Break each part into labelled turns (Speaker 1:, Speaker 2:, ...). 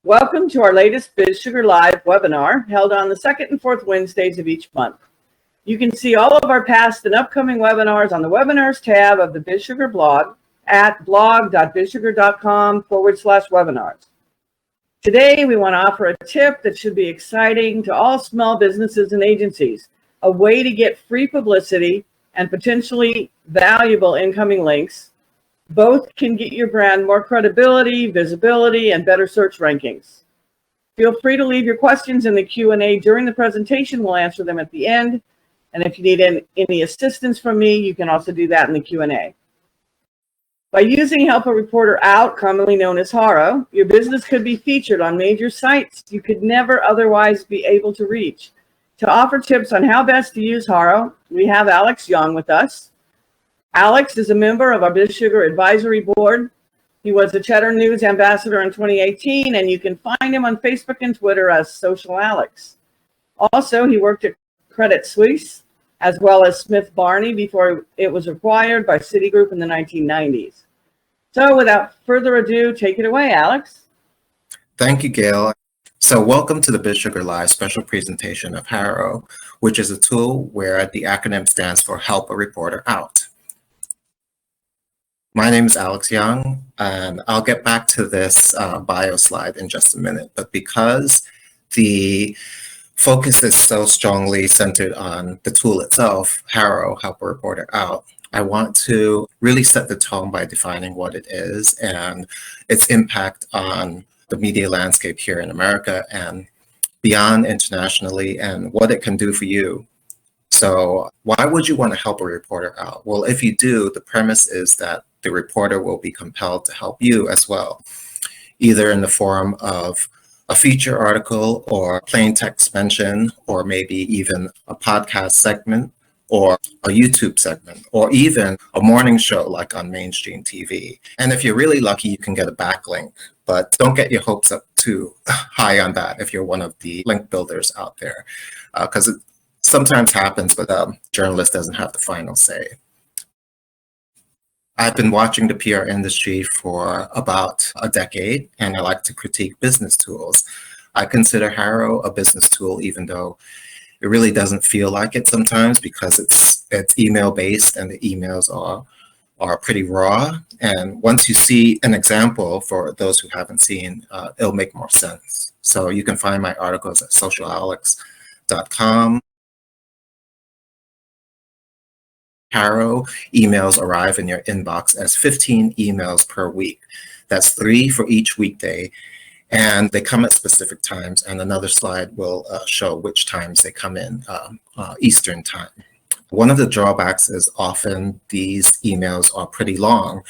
Speaker 1: Welcome to our latest BizSugar Live Webinar, held on the second and fourth Wednesdays of each month. You can see all of our past and upcoming webinars on the Webinars tab of the BizSugar blog at blog.bizsugar.com/webinars. Today, we want to offer a tip that should be exciting to all small businesses and agencies, a way to get free publicity and potentially valuable incoming links. Both can get your brand more credibility, visibility, and better search rankings. Feel free to leave your questions in the Q&A during the presentation. We'll answer them at the end. And if you need any assistance from me, you can also do that in the Q&A. By using Help a Reporter Out, commonly known as H.A.R.O, your business could be featured on major sites you could never otherwise be able to reach. To offer tips on how best to use H.A.R.O, we have Alex Yong with us. Alex is a member of our BizSugar Advisory Board. He was a Cheddar News Ambassador in 2018, and you can find him on Facebook and Twitter as Social Alex. Also, he worked at Credit Suisse, as well as Smith Barney before it was acquired by Citigroup in the 1990s. So without further ado, take it away, Alex.
Speaker 2: Thank you, Gail. So welcome to the BizSugar Live special presentation of Harrow, which is a tool where the acronym stands for Help a Reporter Out. My name is Alex Yong, and I'll get back to this bio slide in just a minute. But because the focus is so strongly centered on the tool itself, Harrow, Help a Reporter Out, I want to really set the tone by defining what it is and its impact on the media landscape here in America and beyond internationally, and what it can do for you. So why would you want to help a reporter out? Well, if you do, the premise is that the reporter will be compelled to help you as well, either in the form of a feature article or plain text mention, or maybe even a podcast segment or a YouTube segment, or even a morning show like on mainstream TV. And if you're really lucky, you can get a backlink, but don't get your hopes up too high on that if you're one of the link builders out there, because it sometimes happens, but a journalist doesn't have the final say. I've been watching the PR industry for about a decade, and I like to critique business tools. I consider Harrow a business tool, even though it really doesn't feel like it sometimes, because it's email based and the emails are pretty raw. And once you see an example, for those who haven't seen, it'll make more sense. So you can find my articles at socialalex.com. Harrow emails arrive in your inbox as 15 emails per week. That's 3 for each weekday, and they come at specific times, and another slide will show which times they come in Eastern time. One of the drawbacks is often these emails are pretty long.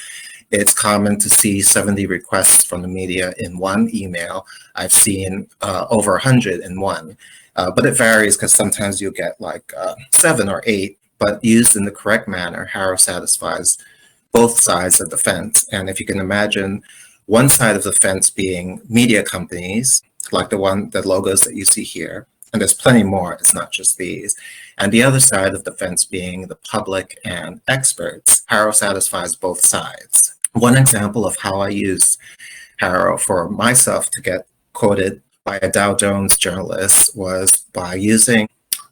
Speaker 2: It's common to see 70 requests from the media in one email. I've seen over 100 in one, but it varies because sometimes you'll get like 7 or 8. But used in the correct manner, Harrow satisfies both sides of the fence. And if you can imagine one side of the fence being media companies, like the logos that you see here, and there's plenty more, it's not just these, and the other side of the fence being the public and experts, Harrow satisfies both sides. One example of how I use Harrow for myself to get quoted by a Dow Jones journalist was by using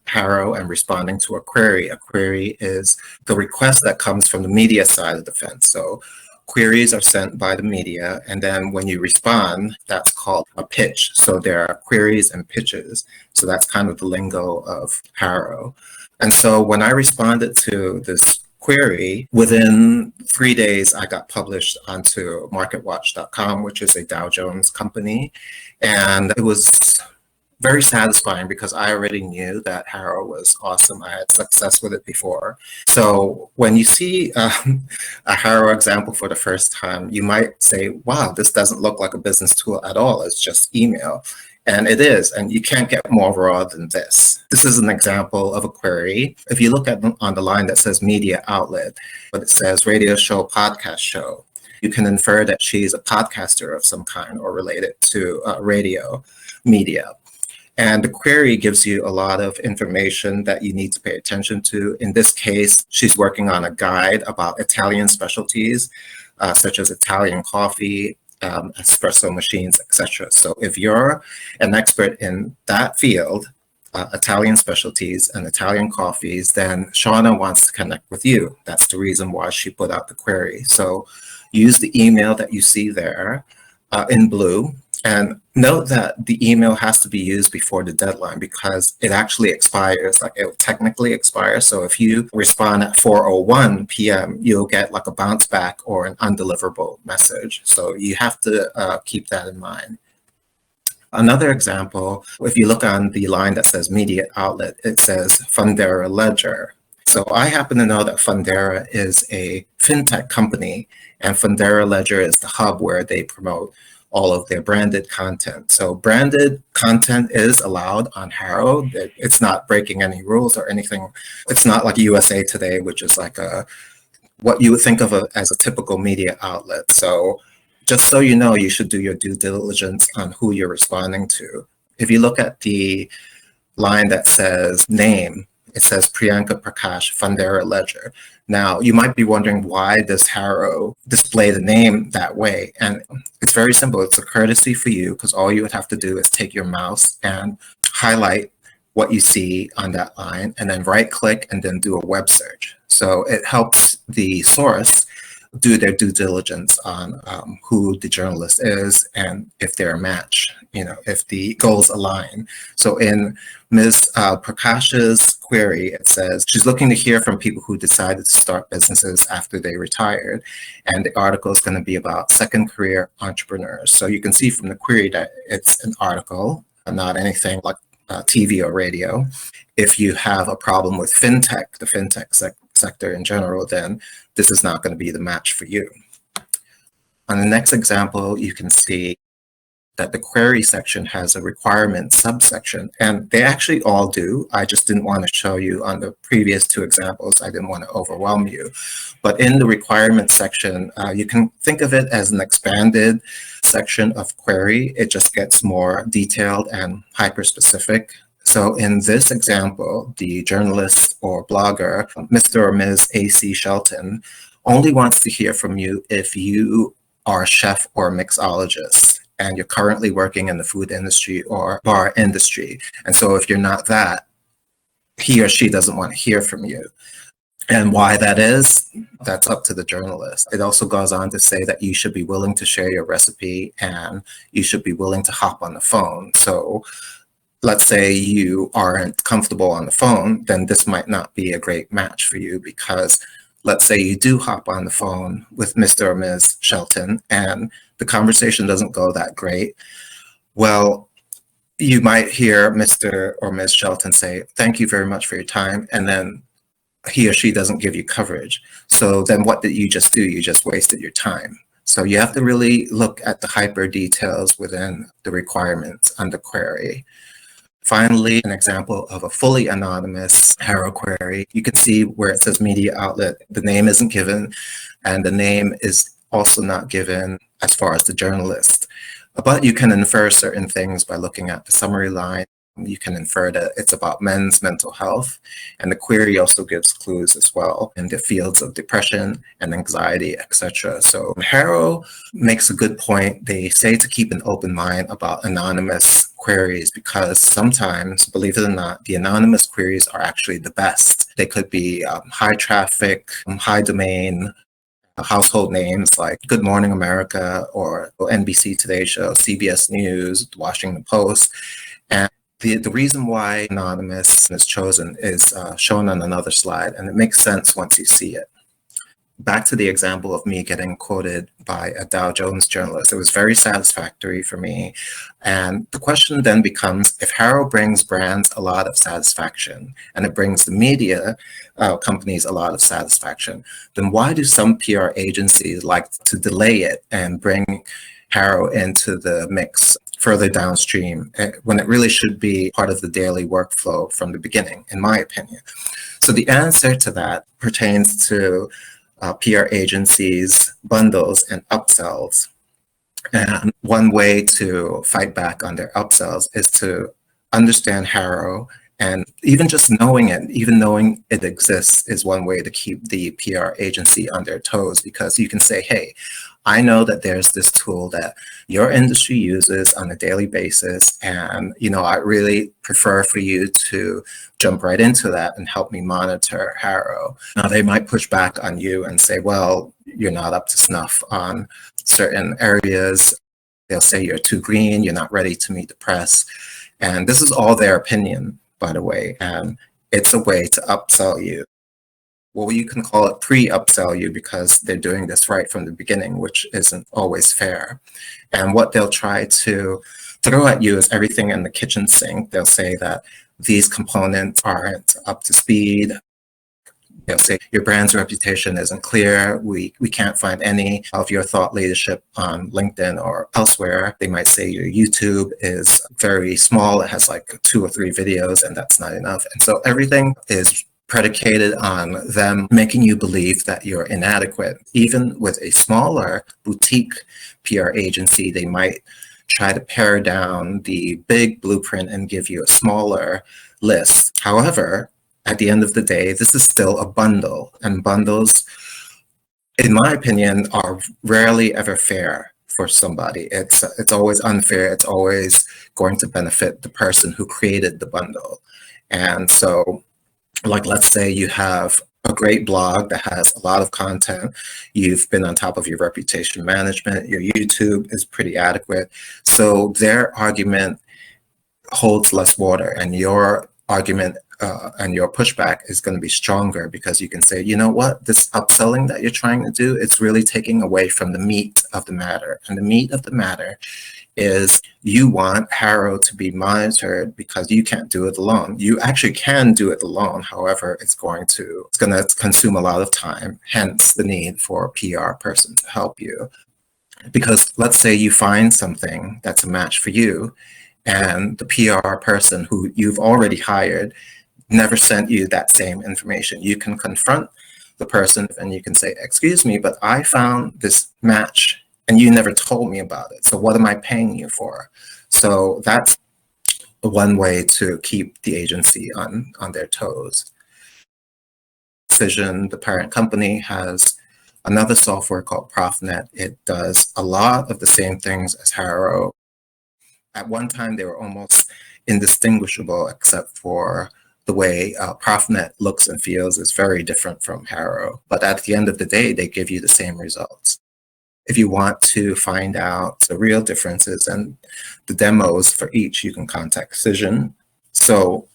Speaker 2: Harrow and responding to a query. A query is the request that comes from the media side of the fence. So queries are sent by the media, and then when you respond, that's called a pitch. So there are queries and pitches. So that's kind of the lingo of Harrow. And so when I responded to this query, within 3 days, I got published onto MarketWatch.com, which is a Dow Jones company. And it was very satisfying because I already knew that Harrow was awesome. I had success with it before. So when you see a Harrow example for the first time, you might say, wow, this doesn't look like a business tool at all. It's just email. And it is, and you can't get more raw than this. This is an example of a query. If you look at on the line that says media outlet, but it says radio show, podcast show, you can infer that she's a podcaster of some kind or related to radio media. And the query gives you a lot of information that you need to pay attention to. In this case, she's working on a guide about Italian specialties, such as Italian coffee, espresso machines, etc. So if you're an expert in that field, Italian specialties and Italian coffees, then Shauna wants to connect with you. That's the reason why she put out the query. So use the email that you see there in blue, and note that the email has to be used before the deadline because it actually expires, like it will technically expire. So if you respond at 4:01 p.m., you'll get like a bounce back or an undeliverable message. So you have to keep that in mind. Another example, if you look on the line that says media outlet, it says Fundera Ledger. So I happen to know that Fundera is a fintech company, and Fundera Ledger is the hub where they promote all of their branded content. So branded content is allowed on Harrow. It's not breaking any rules or anything. It's not like USA Today, which is like what you would think of as a typical media outlet. So just so you know, you should do your due diligence on who you're responding to. If you look at the line that says name, it says Priyanka Prakash Fundera Ledger. Now, you might be wondering, why does Harrow display the name that way? And it's very simple. It's a courtesy for you because all you would have to do is take your mouse and highlight what you see on that line and then right click and then do a web search. So it helps the source do their due diligence on who the journalist is and if they're a match, if the goals align. So in Ms. Prakash's query, it says she's looking to hear from people who decided to start businesses after they retired. And the article is going to be about second career entrepreneurs. So you can see from the query that it's an article, not anything like TV or radio. If you have a problem with fintech, the fintech sector in general, then this is not going to be the match for you. On the next example, you can see that the query section has a requirement subsection, and they actually all do. I just didn't want to show you on the previous two examples. I didn't want to overwhelm you. But in the requirement section, you can think of it as an expanded section of query. It just gets more detailed and hyper-specific. So in this example, the journalist or blogger, Mr. or Ms. A.C. Shelton, only wants to hear from you if you are a chef or a mixologist and you're currently working in the food industry or bar industry. And so if you're not that, he or she doesn't want to hear from you. And why that is, that's up to the journalist. It also goes on to say that you should be willing to share your recipe and you should be willing to hop on the phone. So let's say you aren't comfortable on the phone, then this might not be a great match for you because let's say you do hop on the phone with Mr. or Ms. Shelton and the conversation doesn't go that great. Well, you might hear Mr. or Ms. Shelton say, "Thank you very much for your time," and then he or she doesn't give you coverage. So then what did you just do? You just wasted your time. So you have to really look at the hyper details within the requirements on the query. Finally, an example of a fully anonymous H.A.R.O query. You can see where it says media outlet, the name isn't given, and the name is also not given as far as the journalist. But you can infer certain things by looking at the summary line. You can infer that it's about men's mental health, and the query also gives clues as well in the fields of depression and anxiety, etc. So Harrow makes a good point. They say to keep an open mind about anonymous queries because sometimes, believe it or not, the anonymous queries are actually the best. They could be high traffic, high domain, household names like Good Morning America or NBC Today Show, CBS News, Washington Post. And the reason why anonymous is chosen is shown on another slide, and it makes sense once you see it. Back to the example of me getting quoted by a Dow Jones journalist. It was very satisfactory for me. And the question then becomes, if Harrow brings brands a lot of satisfaction and it brings the media companies a lot of satisfaction, then why do some PR agencies like to delay it and bring Harrow into the mix further downstream when it really should be part of the daily workflow from the beginning, in my opinion? So the answer to that pertains to PR agencies, bundles, and upsells. And one way to fight back on their upsells is to understand Harrow And even just knowing it, even knowing it exists, is one way to keep the PR agency on their toes, because you can say, hey, I know that there's this tool that your industry uses on a daily basis, and I really prefer for you to jump right into that and help me monitor Harrow. Now, they might push back on you and say, well, you're not up to snuff on certain areas. They'll say you're too green, you're not ready to meet the press. And this is all their opinion, by the way, and it's a way to upsell you. Well, you can call it pre-upsell you, because they're doing this right from the beginning, which isn't always fair. And what they'll try to throw at you is everything in the kitchen sink. They'll say that these components aren't up to speed. They'll say your brand's reputation isn't clear. We can't find any of your thought leadership on LinkedIn or elsewhere. They might say your YouTube is very small. It has like 2 or 3 videos, and that's not enough. And so everything is predicated on them making you believe that you're inadequate. Even with a smaller boutique PR agency, they might try to pare down the big blueprint and give you a smaller list. However, at the end of the day, this is still a bundle, and bundles, in my opinion, are rarely ever fair for somebody. It's always unfair. It's always going to benefit the person who created the bundle. And so, like, let's say you have a great blog that has a lot of content. You've been on top of your reputation management. Your YouTube is pretty adequate. So their argument holds less water, and your argument and your pushback is going to be stronger, because you can say, you know what, this upselling that you're trying to do, it's really taking away from the meat of the matter. And the meat of the matter is you want Harrow to be monitored because you can't do it alone. You actually can do it alone. However, it's going to consume a lot of time, hence the need for a PR person to help you. Because let's say you find something that's a match for you, and the PR person who you've already hired never sent you that same information. You can confront the person and you can say, excuse me, but I found this match and you never told me about it. So what am I paying you for? So that's one way to keep the agency on their toes. Precision, the parent company, has another software called Profinet. It does a lot of the same things as H.A.R.O. At one time, they were almost indistinguishable, except for the way Profinet looks and feels is very different from H.A.R.O. But at the end of the day, they give you the same results. If you want to find out the real differences and the demos for each, you can contact Precision. So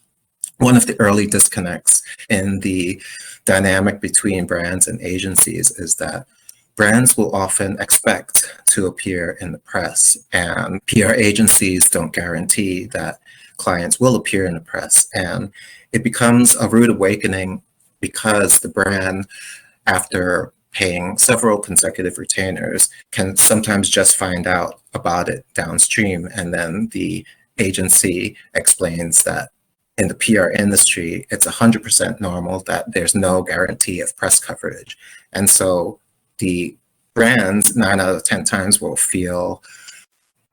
Speaker 2: one of the early disconnects in the dynamic between brands and agencies is that brands will often expect to appear in the press, and PR agencies don't guarantee that clients will appear in the press. And it becomes a rude awakening, because the brand, after paying several consecutive retainers, can sometimes just find out about it downstream. And then the agency explains that in the PR industry, it's 100% normal that there's no guarantee of press coverage. And so the brands 9 out of 10 times will feel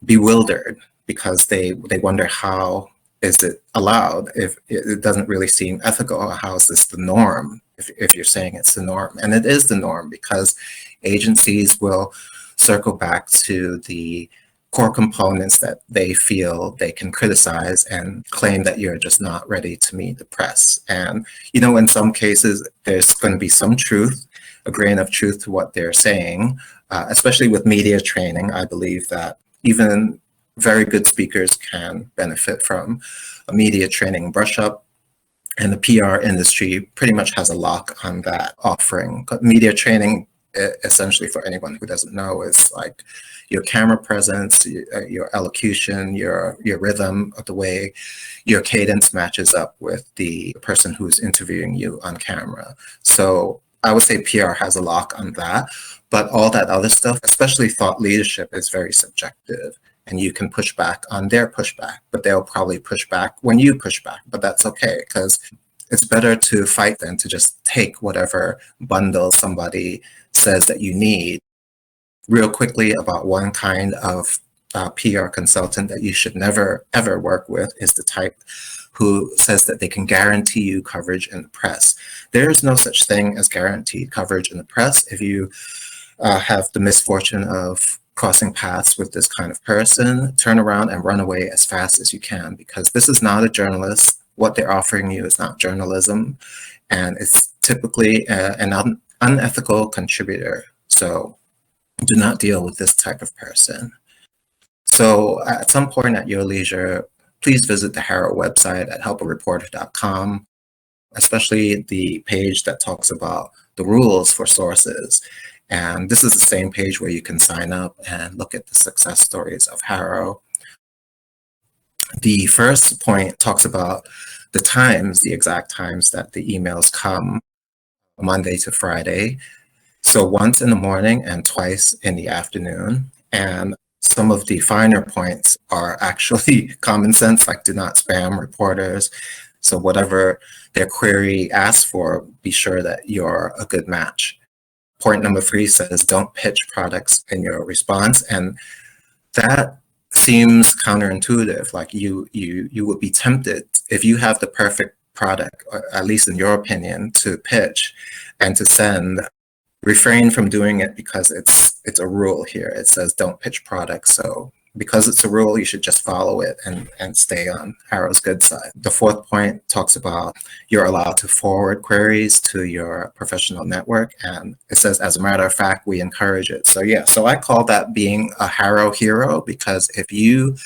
Speaker 2: bewildered, because they wonder, how is it allowed if it doesn't really seem ethical? How is this the norm if you're saying it's the norm? And it is the norm, because agencies will circle back to the core components that they feel they can criticize and claim that you're just not ready to meet the press. And, in some cases, there's going to be some truth, a grain of truth to what they're saying, especially with media training. I believe that even very good speakers can benefit from a media training brush up, and the PR industry pretty much has a lock on that offering. Media training, essentially, for anyone who doesn't know, is like your camera presence, your elocution, your rhythm, the way your cadence matches up with the person who's interviewing you on camera. So I would say PR has a lock on that, but all that other stuff, especially thought leadership, is very subjective. And you can push back on their pushback, but they'll probably push back when you push back. But that's okay, because it's better to fight than to just take whatever bundle somebody says that you need. Real quickly, about one kind of PR consultant that you should never, ever work with is the type who says that they can guarantee you coverage in the press. There's no such thing as guaranteed coverage in the press. If you have the misfortune of crossing paths with this kind of person, turn around and run away as fast as you can, because this is not a journalist. What they're offering you is not journalism, and it's typically an unethical contributor. So do not deal with this type of person. So at some point at your leisure, please visit the H.A.R.O website at helpareporter.com, especially the page that talks about the rules for sources. And this is the same page where you can sign up and look at the success stories of Harrow. The first point talks about the times, the exact times that the emails come, Monday to Friday. So once in the morning and twice in the afternoon. And some of the finer points are actually common sense, like do not spam reporters. So whatever their query asks for, be sure that you're a good match. Point number 3 says don't pitch products in your response. And that seems counterintuitive. Like you would be tempted, if you have the perfect product, or at least in your opinion, to pitch and to send, refrain from doing it, because it's a rule here. It says don't pitch products. So because it's a rule, you should just follow it and stay on Harrow's good side. The 4th point talks about you're allowed to forward queries to your professional network. And it says, as a matter of fact, we encourage it. So yeah, so I call that being a Harrow hero, because if you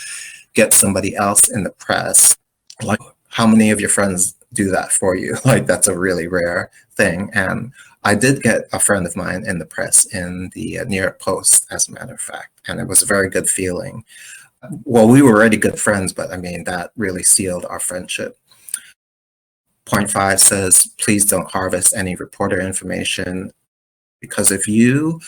Speaker 2: get somebody else in the press, like how many of your friends do that for you? Like that's a really rare thing. And I did get a friend of mine in the press in the New York Post, as a matter of fact, and it was a very good feeling. Well, we were already good friends, but I mean, that really sealed our friendship. Point 5 says, please don't harvest any reporter information, because if you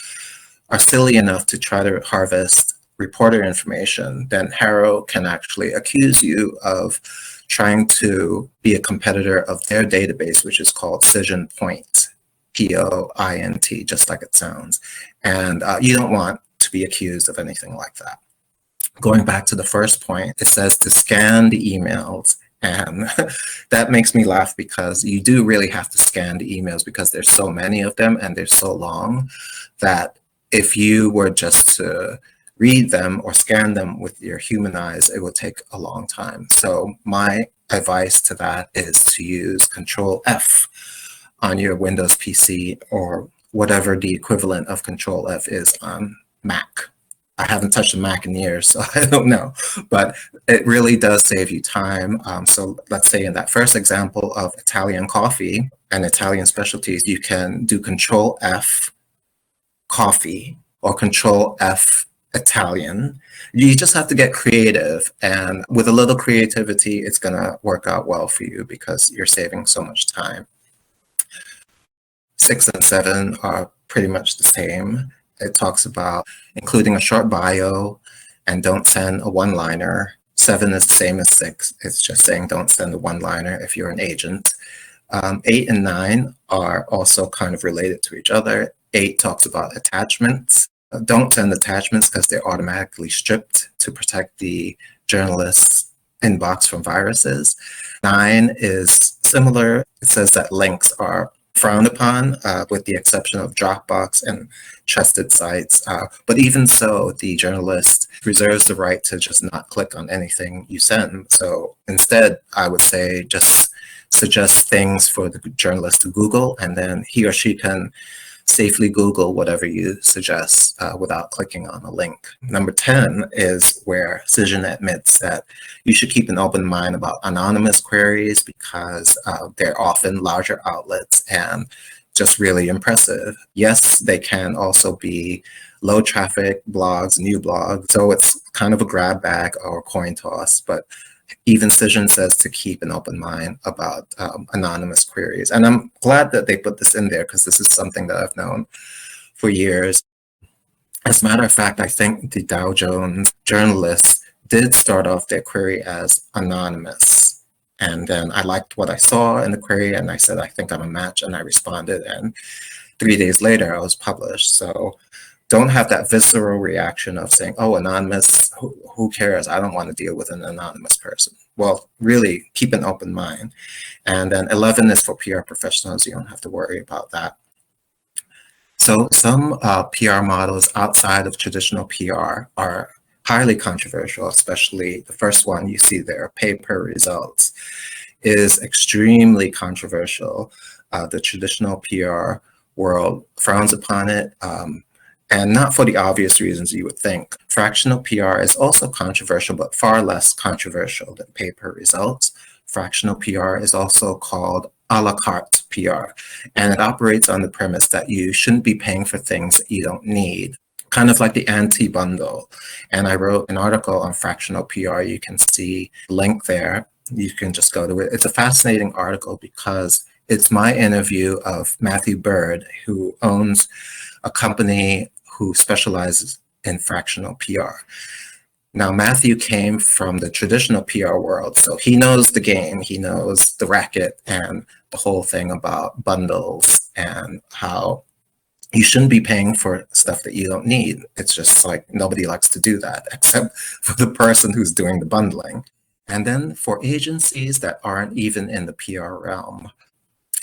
Speaker 2: are silly enough to try to harvest reporter information, then Harrow can actually accuse you of trying to be a competitor of their database, which is called Cision Point. POINT, just like it sounds. And you don't want to be accused of anything like that. Going back to the first point, it says to scan the emails. And that makes me laugh, because you do really have to scan the emails, because there's so many of them and they're so long that if you were just to read them or scan them with your human eyes, it would take a long time. So my advice to that is to use Control F on your Windows PC, or whatever the equivalent of Control F is on Mac. I haven't touched a Mac in years, so I don't know, but it really does save you time. So let's say in that first example of Italian coffee and Italian specialties, you can do Control F coffee or Control F Italian. You just have to get creative, and with a little creativity, it's gonna work out well for you, because you're saving so much time. 6 and 7 are pretty much the same. It talks about including a short bio and don't send a one-liner. 7 is the same as 6. It's just saying don't send a one-liner if you're an agent. 8 and 9 are also kind of related to each other. 8 talks about attachments. Don't send attachments because they're automatically stripped to protect the journalist's inbox from viruses. 9 is similar. It says that links are frowned upon, with the exception of Dropbox and trusted sites. But even so, the journalist reserves the right to just not click on anything you send. So instead, I would say just suggest things for the journalist to Google, and then he or she can safely Google whatever you suggest without clicking on a link. Number 10 is where Cision admits that you should keep an open mind about anonymous queries, because they're often larger outlets and just really impressive. Yes, they can also be low traffic blogs, new blogs, so it's kind of a grab bag or coin toss, but even Cision says to keep an open mind about anonymous queries. And I'm glad that they put this in there, because this is something that I've known for years. As a matter of fact, I think the Dow Jones journalists did start off their query as anonymous. And then I liked what I saw in the query, and I said, I think I'm a match, and I responded. And 3 days later, I was published. So don't have that visceral reaction of saying, oh, anonymous, who cares? I don't want to deal with an anonymous person. Well, really keep an open mind. And then 11 is for PR professionals. You don't have to worry about that. So some PR models outside of traditional PR are highly controversial, especially the first one you see there, pay-per-results, is extremely controversial. The traditional PR world frowns upon it, and not for the obvious reasons you would think. Fractional PR is also controversial, but far less controversial than pay-per-results. Fractional PR is also called a la carte PR, and it operates on the premise that you shouldn't be paying for things that you don't need, kind of like the anti-bundle. And I wrote an article on fractional PR. You can see the link there. You can just go to it. It's a fascinating article because it's my interview of Matthew Bird, who owns a company who specializes in fractional PR. Now, Matthew came from the traditional PR world, so he knows the game, he knows the racket and the whole thing about bundles and how you shouldn't be paying for stuff that you don't need. It's just like nobody likes to do that except for the person who's doing the bundling. And then for agencies that aren't even in the PR realm,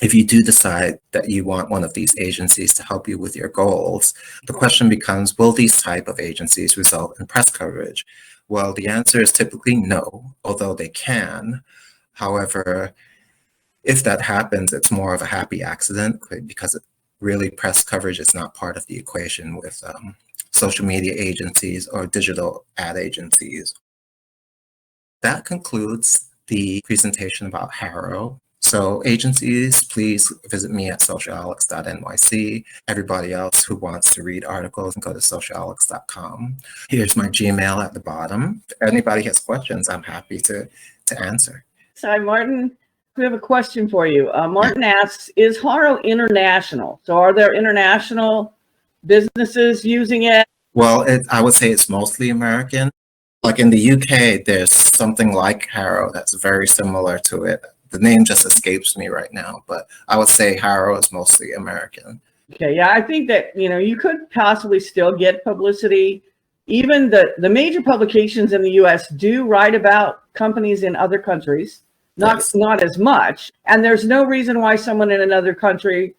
Speaker 2: if you do decide that you want one of these agencies to help you with your goals, the question becomes, will these type of agencies result in press coverage? Well, the answer is typically no, although they can. However, if that happens, it's more of a happy accident because really press coverage is not part of the equation with social media agencies or digital ad agencies. That concludes the presentation about H.A.R.O. So agencies, please visit me at socialalex.nyc. Everybody else who wants to read articles, go to socialalex.com. Here's my Gmail at the bottom. If anybody has questions, I'm happy to answer.
Speaker 1: So Martin, we have a question for you. Martin asks, is H.A.R.O international? So are there international businesses using it?
Speaker 2: Well, I would say it's mostly American. Like in the UK, there's something like Harrow that's very similar to it. The name just escapes me right now, but I would say Harrow is mostly American.
Speaker 1: Okay, yeah, I think that, you could possibly still get publicity. Even the major publications in the US do write about companies in other countries, not as much. And there's no reason why someone in another country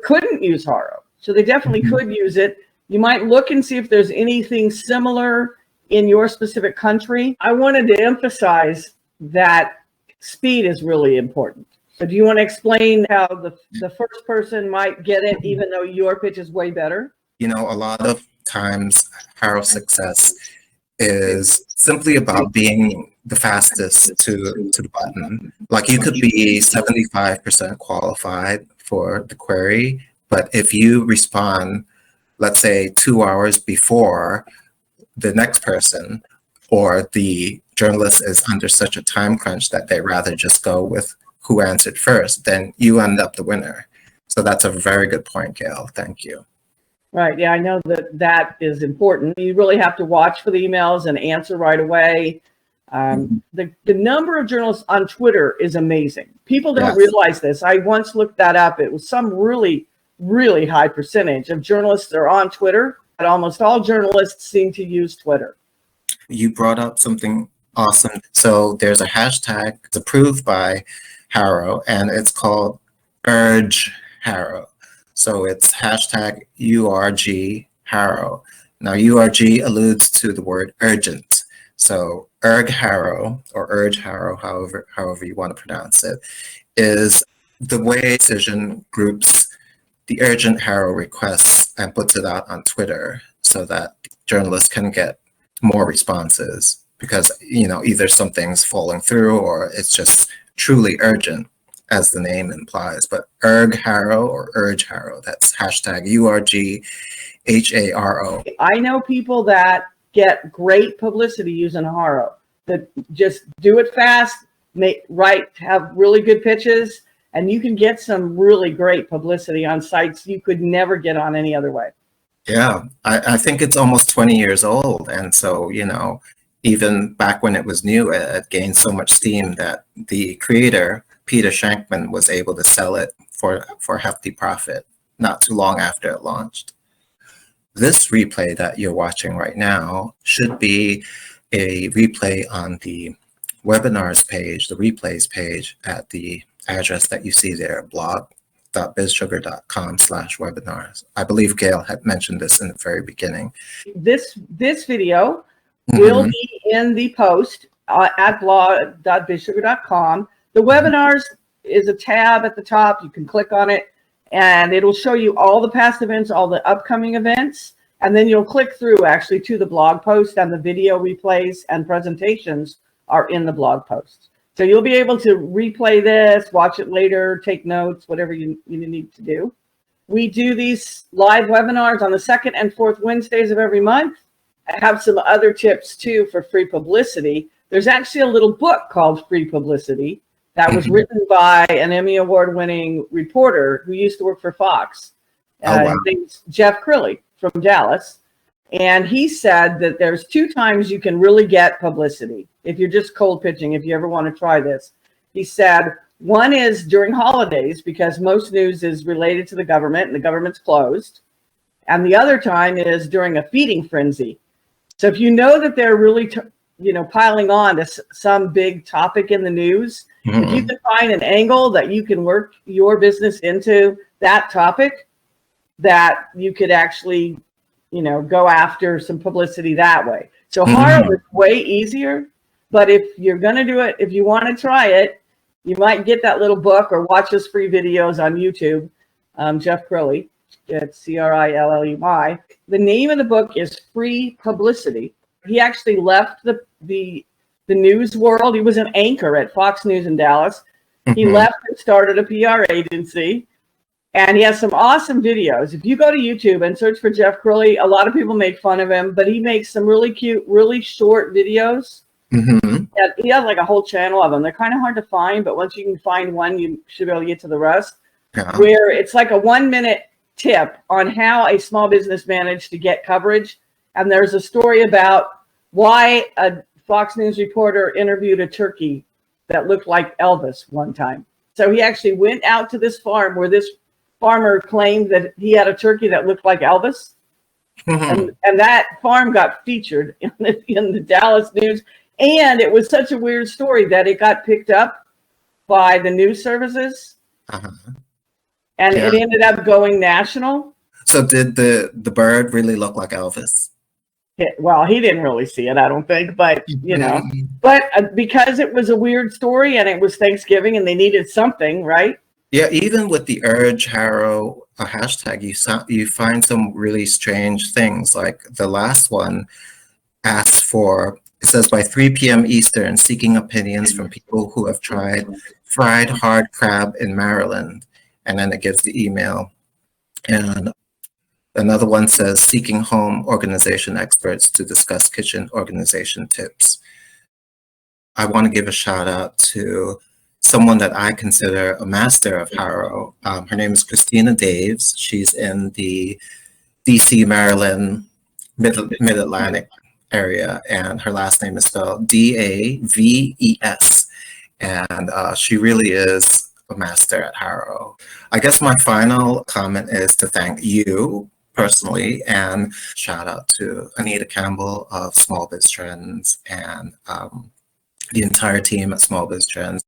Speaker 1: couldn't use H.A.R.O. So they definitely could use it. You might look and see if there's anything similar in your specific country. I wanted to emphasize that speed is really important. So do you want to explain how the first person might get it, even though your pitch is way better?
Speaker 2: A lot of times Harrow success is simply about being the fastest to the button. Like you could be 75% qualified for the query, but if you respond, let's say 2 hours before the next person, or the journalist is under such a time crunch that they rather just go with who answered first, then you end up the winner. So that's a very good point, Gail. Thank you.
Speaker 1: Right. Yeah, I know that is important. You really have to watch for the emails and answer right away. The number of journalists on Twitter is amazing. People don't realize this. I once looked that up. It was some really, really high percentage of journalists that are on Twitter, but almost all journalists seem to use Twitter.
Speaker 2: You brought up something awesome. So there's a hashtag, it's approved by Harrow, and it's called H.A.R.O. So it's hashtag URG Harrow. Now URG alludes to the word urgent. So H.A.R.O. or H.A.R.O, however you want to pronounce it, is the way Decision groups the urgent H.A.R.O requests and puts it out on Twitter so that journalists can get more responses because, either something's falling through or it's just truly urgent, as the name implies. But H.A.R.O or H.A.R.O, that's hashtag URG H.A.R.O.
Speaker 1: I know people that get great publicity using H.A.R.O, that just do it fast, have really good pitches, and you can get some really great publicity on sites you could never get on any other way.
Speaker 2: Yeah, I think it's almost 20 years old. And so, even back when it was new, it gained so much steam that the creator, Peter Shankman, was able to sell it for a hefty profit not too long after it launched. This replay that you're watching right now should be a replay on the webinars page, the replays page at the address that you see there, blog.bizsugar.com/webinars. I believe Gail had mentioned this in the very beginning.
Speaker 1: This video will be in the post at blog.bizsugar.com. The webinars is a tab at the top. You can click on it and it'll show you all the past events, all the upcoming events, and then you'll click through actually to the blog post, and the video replays and presentations are in the blog post. So you'll be able to replay this, watch it later, take notes, whatever you need to do. We do these live webinars on the 2nd and 4th Wednesdays of every month. I have some other tips too for free publicity. There's actually a little book called Free Publicity that was written by an Emmy Award-winning reporter who used to work for Fox. His name's Jeff Crilly from Dallas. And he said that there's 2 times you can really get publicity if you're just cold pitching, if you ever want to try this. He said, one is during holidays, because most news is related to the government and the government's closed. And the other time is during a feeding frenzy. So if you know that they're really, piling on to some big topic in the news, if you can find an angle that you can work your business into that topic, that you could actually, go after some publicity that way. So H.A.R.O is way easier, but if you're going to do it, if you want to try it, you might get that little book or watch his free videos on YouTube. Jeff Crilly, it's C-R-I-L-L-E-Y. The name of the book is Free Publicity. He actually left the news world. He was an anchor at Fox News in Dallas. He left and started a PR agency. And he has some awesome videos. If you go to YouTube and search for Jeff Crilly, a lot of people make fun of him, but he makes some really cute, really short videos. He has like a whole channel of them. They're kind of hard to find, but once you can find one, you should be able to get to the rest. Where it's like a 1-minute tip on how a small business managed to get coverage. And there's a story about why a Fox News reporter interviewed a turkey that looked like Elvis one time. So he actually went out to this farm where this farmer claimed that he had a turkey that looked like Elvis. And that farm got featured in the Dallas news. And it was such a weird story that it got picked up by the news services. And it ended up going national.
Speaker 2: So did the bird really look like Elvis?
Speaker 1: Well, he didn't really see it, I don't think, but but because it was a weird story and it was Thanksgiving and they needed something, right?
Speaker 2: Yeah, even with the H.A.R.O hashtag, you find some really strange things. Like the last one asks for, it says by 3 p.m. Eastern, seeking opinions from people who have tried fried hard crab in Maryland. And then it gives the email. And another one says, seeking home organization experts to discuss kitchen organization tips. I want to give a shout out to someone that I consider a master of H.A.R.O. Her name is Christina Daves. She's in the DC, Maryland, Mid-Atlantic area, and her last name is spelled D-A-V-E-S. And she really is a master at H.A.R.O. I guess my final comment is to thank you personally, and shout out to Anita Campbell of Small Biz Trends and the entire team at Small Biz Trends.